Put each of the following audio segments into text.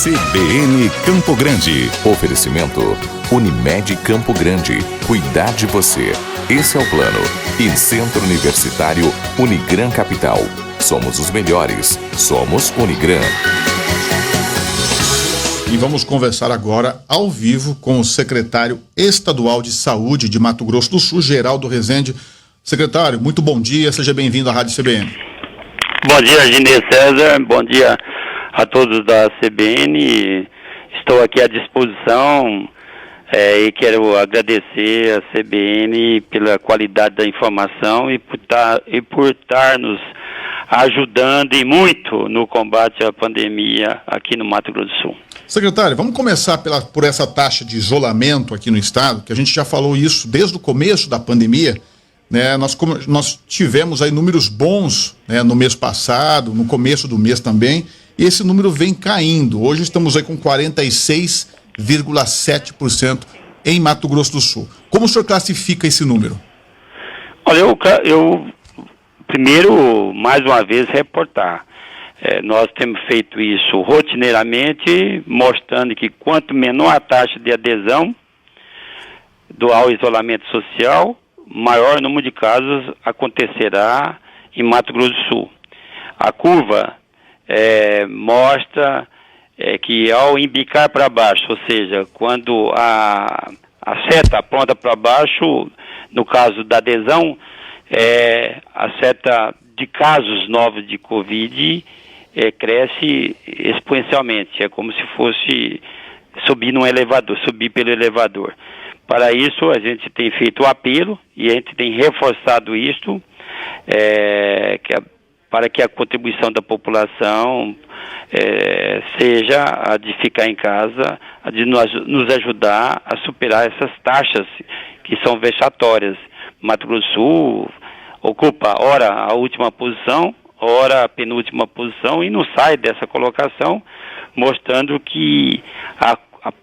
CBN Campo Grande. Oferecimento Unimed Campo Grande. Cuidar de você. Esse é o plano. E Centro Universitário Unigran Capital. Somos os melhores. Somos Unigran. E vamos conversar agora ao vivo com o secretário estadual de saúde de Mato Grosso do Sul, Geraldo Rezende. Secretário, muito bom dia, seja bem-vindo à Rádio CBN. Bom dia, Ginê César, bom dia a todos da CBN. Estou aqui à disposição e quero agradecer a CBN pela qualidade da informação e por estar nos ajudando e muito no combate à pandemia aqui no Mato Grosso do Sul. Secretário, vamos começar por essa taxa de isolamento aqui no estado, que a gente já falou isso desde o começo da pandemia, né? Nós tivemos aí números bons, né, no mês passado, no começo do mês também, e esse número vem caindo. Hoje estamos aí com 46,7% em Mato Grosso do Sul. Como o senhor classifica esse número? Olha, eu primeiro, mais uma vez, reportar. Nós temos feito isso rotineiramente, mostrando que quanto menor a taxa de adesão ao isolamento social, maior número de casos acontecerá em Mato Grosso do Sul. A curva mostra que ao imbicar para baixo, ou seja, quando a seta aponta para baixo, no caso da adesão, a seta de casos novos de Covid cresce exponencialmente. É como se fosse subir num elevador, subir pelo elevador. Para isso, a gente tem feito o apelo e a gente tem reforçado isto para que a contribuição da população seja a de ficar em casa, a de nos ajudar a superar essas taxas que são vexatórias. Mato Grosso do Sul ocupa, ora, a última posição, ora a penúltima posição, e não sai dessa colocação, mostrando que a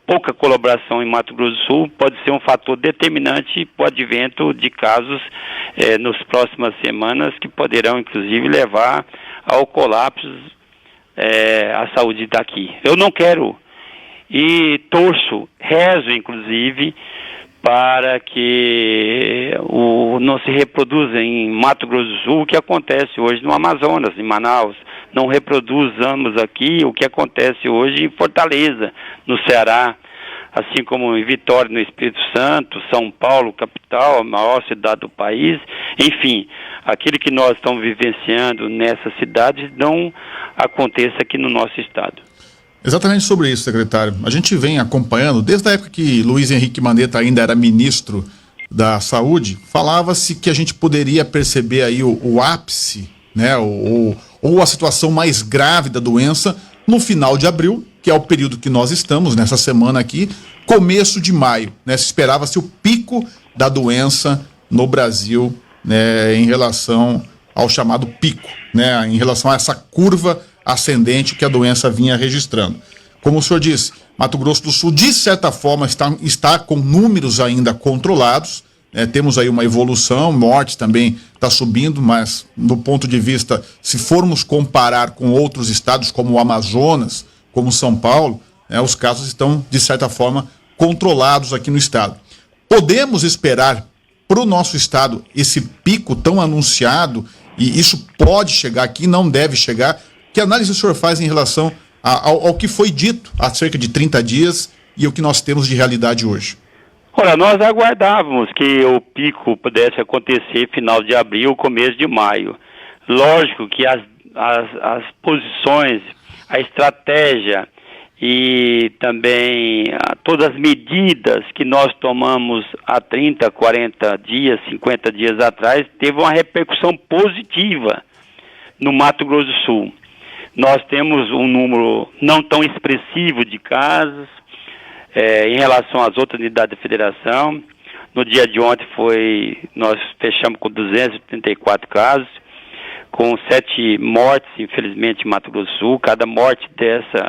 pouca colaboração em Mato Grosso do Sul pode ser um fator determinante para o advento de casos nas próximas semanas, que poderão, inclusive, levar ao colapso à saúde daqui. Eu não quero e torço, rezo, inclusive, para que não se reproduza em Mato Grosso do Sul o que acontece hoje no Amazonas, em Manaus. Não reproduzamos aqui o que acontece hoje em Fortaleza, no Ceará, assim como em Vitória, no Espírito Santo, São Paulo, capital, a maior cidade do país. Enfim, aquilo que nós estamos vivenciando nessas cidades não aconteça aqui no nosso estado. Exatamente sobre isso, secretário. A gente vem acompanhando, desde a época que Luiz Henrique Mandetta ainda era ministro da Saúde, falava-se que a gente poderia perceber aí o ápice, né, ou a situação mais grave da doença no final de abril, que é o período que nós estamos nessa semana aqui, começo de maio, né? Se esperava-se o pico da doença no Brasil, né, em relação ao chamado pico, né, em relação a essa curva ascendente que a doença vinha registrando. Como o senhor disse, Mato Grosso do Sul, de certa forma, está com números ainda controlados, temos aí uma evolução, morte também está subindo, mas do ponto de vista, se formos comparar com outros estados como o Amazonas, como São Paulo, os casos estão, de certa forma, controlados aqui no estado. Podemos esperar para o nosso estado esse pico tão anunciado, e isso pode chegar aqui, não deve chegar. Que análise o senhor faz em relação ao que foi dito há cerca de 30 dias e o que nós temos de realidade hoje? Olha, nós aguardávamos que o pico pudesse acontecer final de abril, começo de maio. Lógico que as posições, a estratégia e também todas as medidas que nós tomamos há 30, 40 dias, 50 dias atrás, teve uma repercussão positiva no Mato Grosso do Sul. Nós temos um número não tão expressivo de casos em relação às outras unidades da federação. No dia de ontem nós fechamos com 234 casos, com 7 mortes, infelizmente, em Mato Grosso do Sul. Cada morte dessa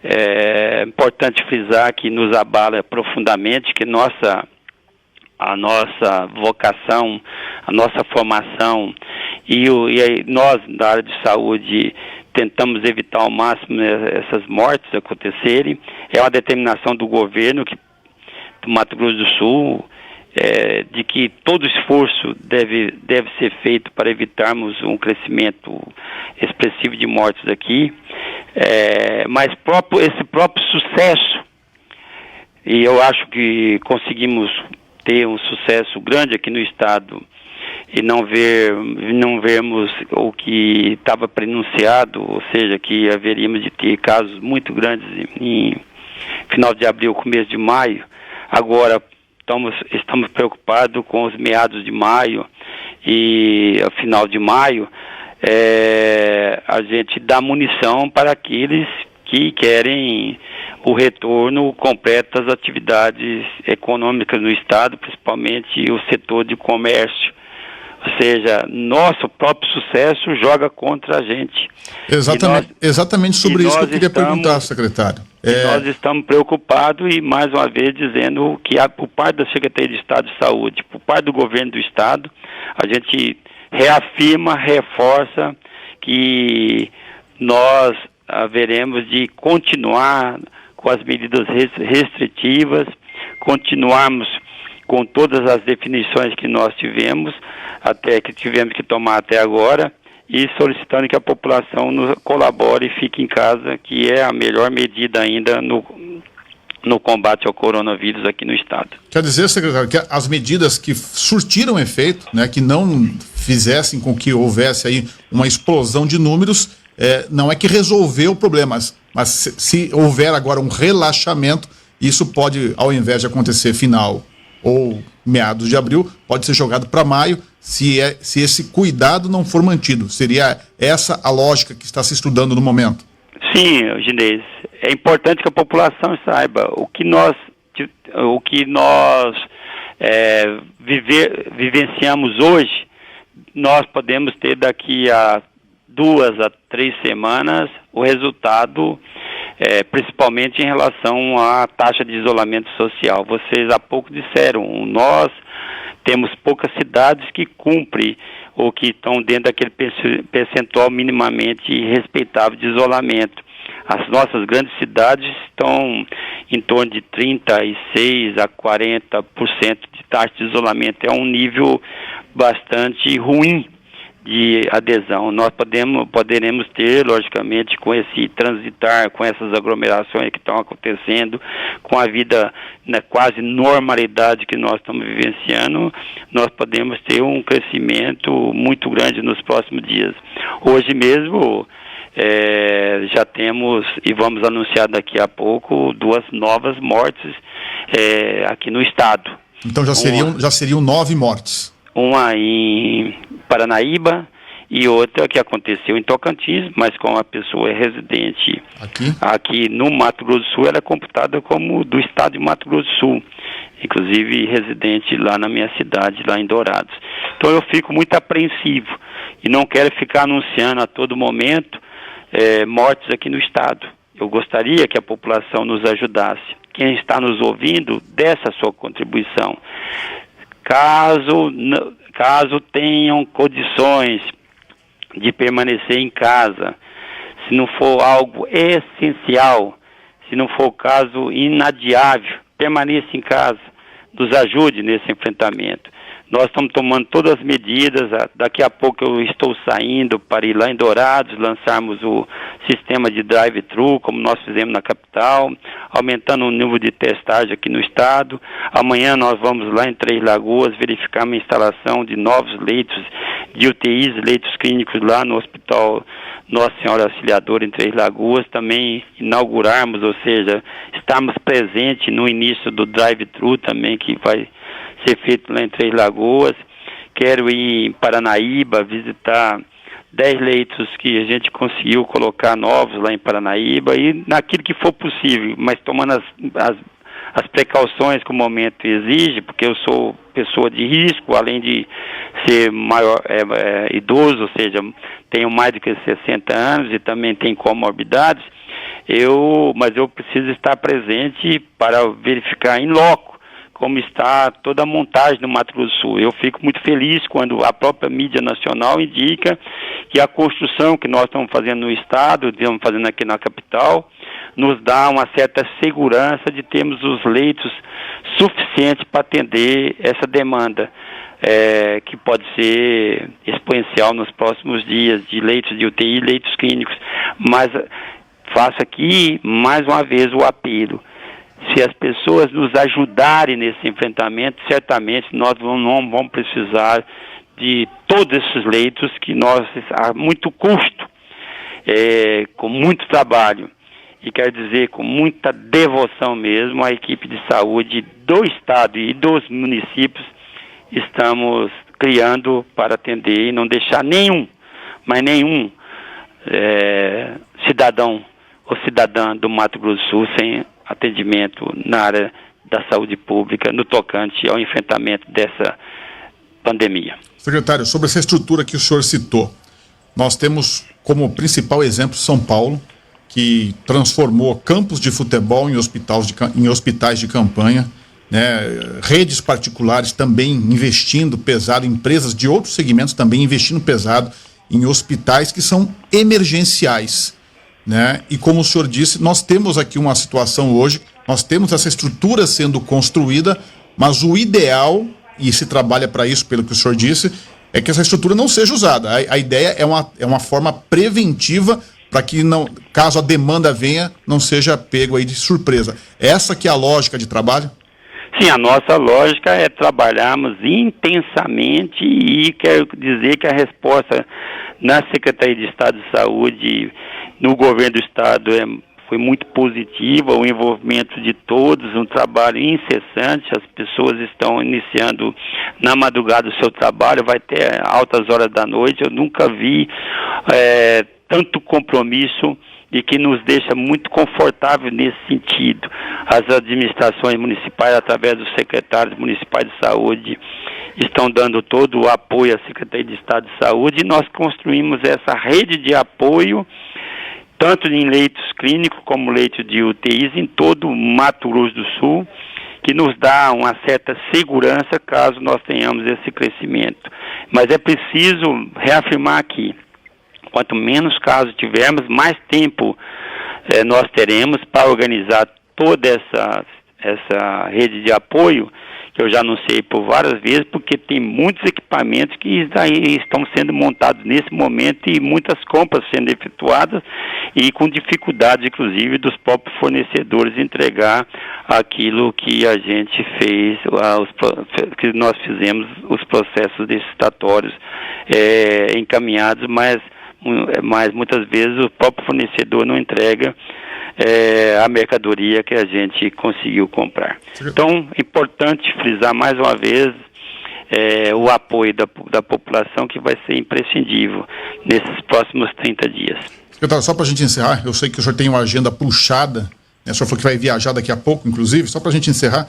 é importante frisar que nos abala profundamente, que a nossa vocação, a nossa formação e nós da área de saúde tentamos evitar ao máximo essas mortes acontecerem. É uma determinação do governo do Mato Grosso do Sul, de que todo esforço deve ser feito para evitarmos um crescimento expressivo de mortes aqui, mas esse próprio sucesso, e eu acho que conseguimos ter um sucesso grande aqui no estado e não vermos o que estava prenunciado, ou seja, que haveríamos de ter casos muito grandes em final de abril, começo de maio. Agora estamos preocupados com os meados de maio e ao final de maio, a gente dá munição para aqueles que querem o retorno completo das atividades econômicas no estado, principalmente o setor de comércio. Ou seja, nosso próprio sucesso joga contra a gente. Exatamente sobre isso que eu queria perguntar, secretário. Nós estamos preocupados e, mais uma vez, dizendo que por parte da Secretaria de Estado de Saúde, por parte do governo do estado, a gente reafirma, reforça que nós haveremos de continuar com as medidas restritivas, continuarmos com todas as definições que nós tivemos que tomar até agora, e solicitando que a população nos colabore e fique em casa, que é a melhor medida ainda no combate ao coronavírus aqui no estado. Quer dizer, secretário, que as medidas que surtiram efeito, né, que não fizessem com que houvesse aí uma explosão de números, não é que resolveu o problema, mas se houver agora um relaxamento, isso pode, ao invés de acontecer final ou meados de abril, pode ser jogado para maio, se esse cuidado não for mantido. Seria essa a lógica que está se estudando no momento? Sim, Ginês. É importante que a população saiba o que nós vivenciamos hoje, nós podemos ter daqui a 2 a 3 semanas o resultado, principalmente em relação à taxa de isolamento social. Vocês há pouco disseram, nós temos poucas cidades que cumprem ou que estão dentro daquele percentual minimamente respeitável de isolamento. As nossas grandes cidades estão em torno de 36% a 40% de taxa de isolamento. É um nível bastante ruim de adesão. Nós poderemos ter, logicamente, com esse transitar, com essas aglomerações que estão acontecendo, com a vida na quase normalidade que nós estamos vivenciando, nós podemos ter um crescimento muito grande nos próximos dias. Hoje mesmo já temos, e vamos anunciar daqui a pouco, 2 novas mortes aqui no estado. Então já seriam 9 mortes. Uma em Paranaíba e outra que aconteceu em Tocantins, mas como a pessoa é residente aqui no Mato Grosso do Sul, ela é computada como do estado de Mato Grosso do Sul, inclusive residente lá na minha cidade, lá em Dourados. Então eu fico muito apreensivo e não quero ficar anunciando a todo momento mortes aqui no estado. Eu gostaria que a população nos ajudasse. Quem está nos ouvindo, desse a sua contribuição. Caso tenham condições de permanecer em casa, se não for algo essencial, se não for caso inadiável, permaneça em casa, nos ajude nesse enfrentamento. Nós estamos tomando todas as medidas, daqui a pouco eu estou saindo para ir lá em Dourados, lançarmos o sistema de drive-thru, como nós fizemos na capital, aumentando o nível de testagem aqui no estado. Amanhã nós vamos lá em Três Lagoas verificar uma instalação de novos leitos de UTIs, leitos clínicos lá no Hospital Nossa Senhora Auxiliadora em Três Lagoas, também inaugurarmos, ou seja, estarmos presentes no início do drive-thru também, que vai ser feito lá em Três Lagoas. Quero ir em Paranaíba, visitar 10 leitos que a gente conseguiu colocar novos lá em Paranaíba, e naquilo que for possível, mas tomando as precauções que o momento exige, porque eu sou pessoa de risco, além de ser idoso, ou seja, tenho mais do que 60 anos e também tenho comorbidades, mas eu preciso estar presente para verificar em loco como está toda a montagem no Mato Grosso do Sul. Eu fico muito feliz quando a própria mídia nacional indica que a construção que nós estamos fazendo no estado, estamos fazendo aqui na capital, nos dá uma certa segurança de termos os leitos suficientes para atender essa demanda, que pode ser exponencial nos próximos dias, de leitos de UTI, leitos clínicos. Mas faço aqui, mais uma vez, o apelo. Se as pessoas nos ajudarem nesse enfrentamento, certamente nós não vamos precisar de todos esses leitos que nós, a muito custo, com muito trabalho, e quero dizer, com muita devoção mesmo, a equipe de saúde do estado e dos municípios estamos criando para atender e não deixar nenhum cidadão ou cidadã do Mato Grosso do Sul sem atendimento na área da saúde pública no tocante ao enfrentamento dessa pandemia. Secretário, sobre essa estrutura que o senhor citou, nós temos como principal exemplo São Paulo, que transformou campos de futebol em hospitais de campanha, né? Redes particulares também investindo pesado, empresas de outros segmentos também investindo pesado em hospitais que são emergenciais, né? E como o senhor disse, nós temos aqui uma situação hoje, nós temos essa estrutura sendo construída, mas o ideal, e se trabalha para isso, pelo que o senhor disse, é que essa estrutura não seja usada. A ideia é uma forma preventiva para que, não, caso a demanda venha, não seja pego aí de surpresa. Essa que é a lógica de trabalho? Sim, a nossa lógica é trabalharmos intensamente, e quero dizer que a resposta na Secretaria de Estado de Saúde, no governo do Estado, foi muito positiva, o envolvimento de todos, um trabalho incessante, as pessoas estão iniciando na madrugada o seu trabalho, vai ter altas horas da noite, eu nunca vi tanto compromisso, e que nos deixa muito confortável nesse sentido. As administrações municipais, através dos secretários municipais de saúde, estão dando todo o apoio à Secretaria de Estado de Saúde, e nós construímos essa rede de apoio, tanto em leitos clínicos como leitos de UTIs, em todo o Mato Grosso do Sul, que nos dá uma certa segurança caso nós tenhamos esse crescimento. Mas é preciso reafirmar aqui, quanto menos casos tivermos, mais tempo nós teremos para organizar toda essa rede de apoio, que eu já anunciei por várias vezes, porque tem muitos equipamentos que estão sendo montados nesse momento e muitas compras sendo efetuadas, e com dificuldades, inclusive, dos próprios fornecedores entregar aquilo que a gente fez, que nós fizemos, os processos licitatórios encaminhados, mas muitas vezes o próprio fornecedor não entrega a mercadoria que a gente conseguiu comprar. Então, é importante frisar mais uma vez o apoio da população, que vai ser imprescindível nesses próximos 30 dias. Secretário, só para a gente encerrar, eu sei que o senhor tem uma agenda puxada, né? O senhor falou que vai viajar daqui a pouco, inclusive, só para a gente encerrar,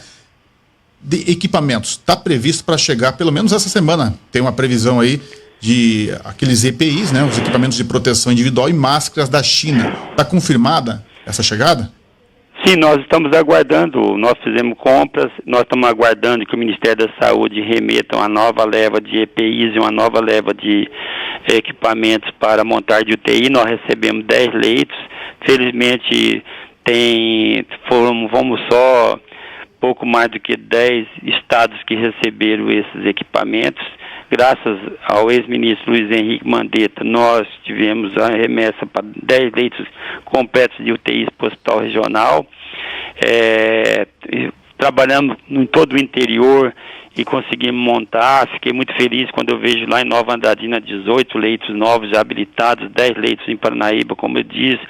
de equipamentos, está previsto para chegar pelo menos essa semana, tem uma previsão aí de aqueles EPIs, né, os equipamentos de proteção individual, e máscaras da China. Está confirmada essa chegada? Sim, nós estamos aguardando, nós fizemos compras, nós estamos aguardando que o Ministério da Saúde remeta uma nova leva de EPIs e uma nova leva de equipamentos para montar de UTI. Nós recebemos 10 leitos, felizmente fomos só pouco mais do que 10 estados que receberam esses equipamentos. Graças ao ex-ministro Luiz Henrique Mandetta, nós tivemos a remessa para 10 leitos completos de UTIs para o Hospital Regional. Trabalhamos em todo o interior e conseguimos montar. Fiquei muito feliz quando eu vejo lá em Nova Andradina 18 leitos novos já habilitados, 10 leitos em Paranaíba, como eu disse,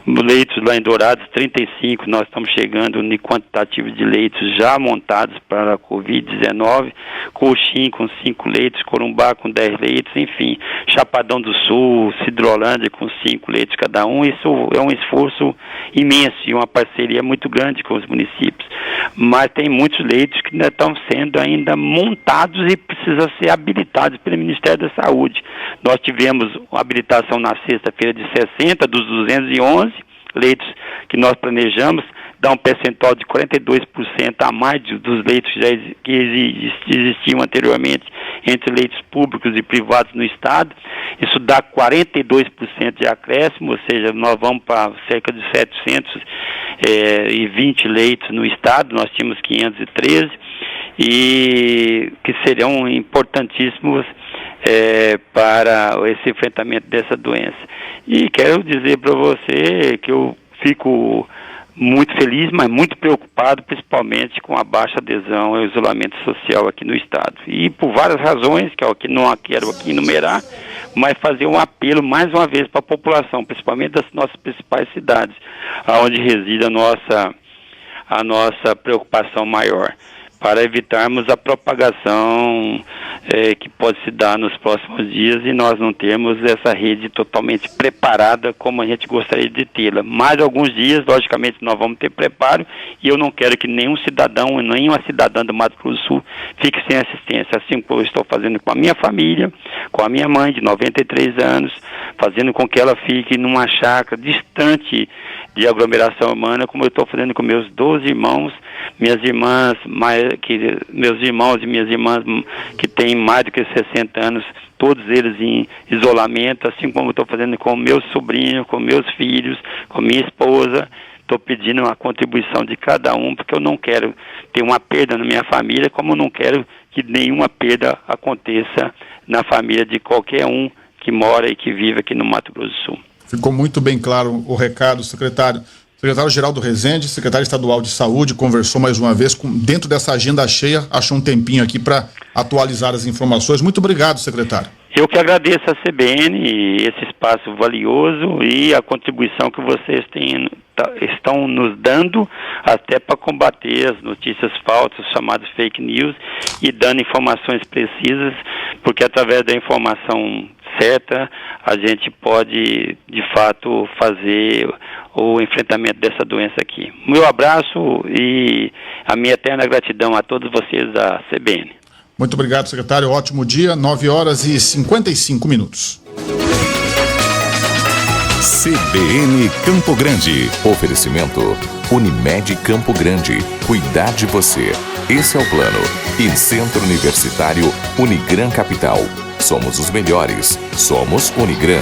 leitos lá em Dourados 35, nós estamos chegando no quantitativo de leitos já montados para a Covid-19, Coxim com 5 leitos, Corumbá com 10 leitos, enfim, Chapadão do Sul, Cidrolândia com 5 leitos cada um. Isso é um esforço imenso e uma parceria muito grande com os municípios, mas tem muitos leitos que ainda estão sendo ainda montados e precisam ser habilitados pelo Ministério da Saúde. Nós tivemos uma habilitação na sexta-feira de 60 dos 211 leitos que nós planejamos, dá um percentual de 42% a mais dos leitos que existiam anteriormente entre leitos públicos e privados no Estado. Isso dá 42% de acréscimo, ou seja, nós vamos para cerca de 720 leitos no Estado, nós tínhamos 513, e que serão importantíssimos para esse enfrentamento dessa doença. E quero dizer para você que eu fico muito feliz, mas muito preocupado, principalmente com a baixa adesão ao isolamento social aqui no Estado. E por várias razões, que eu não quero aqui enumerar, mas fazer um apelo mais uma vez para a população, principalmente das nossas principais cidades, onde reside a nossa preocupação maior, para evitarmos a propagação que pode se dar nos próximos dias e nós não termos essa rede totalmente preparada como a gente gostaria de tê-la. Mais alguns dias, logicamente, nós vamos ter preparo e eu não quero que nenhum cidadão, nenhuma cidadã do Mato Grosso do Sul fique sem assistência, assim como eu estou fazendo com a minha família, com a minha mãe de 93 anos, fazendo com que ela fique numa chácara distante de aglomeração humana, como eu estou fazendo com meus 12 irmãos, meus irmãos e minhas irmãs que têm mais do que 60 anos, todos eles em isolamento, assim como eu estou fazendo com meus sobrinhos, com meus filhos, com minha esposa. Estou pedindo uma contribuição de cada um, porque eu não quero ter uma perda na minha família, como eu não quero que nenhuma perda aconteça na família de qualquer um que mora e que vive aqui no Mato Grosso do Sul. Ficou muito bem claro o recado, secretário. Secretário Geraldo Rezende, secretário estadual de saúde, conversou mais uma vez, dentro dessa agenda cheia, achou um tempinho aqui para atualizar as informações. Muito obrigado, secretário. Eu que agradeço a CBN, esse espaço valioso e a contribuição que vocês estão nos dando até para combater as notícias falsas, chamadas fake news, e dando informações precisas, porque através da informação certa a gente pode, de fato, fazer o enfrentamento dessa doença aqui. Meu abraço e a minha eterna gratidão a todos vocês da CBN. Muito obrigado, secretário. Ótimo dia, 9h55. CBN Campo Grande. Oferecimento Unimed Campo Grande. Cuidar de você. Esse é o plano. E Centro Universitário Unigran Capital. Somos os melhores. Somos Unigran.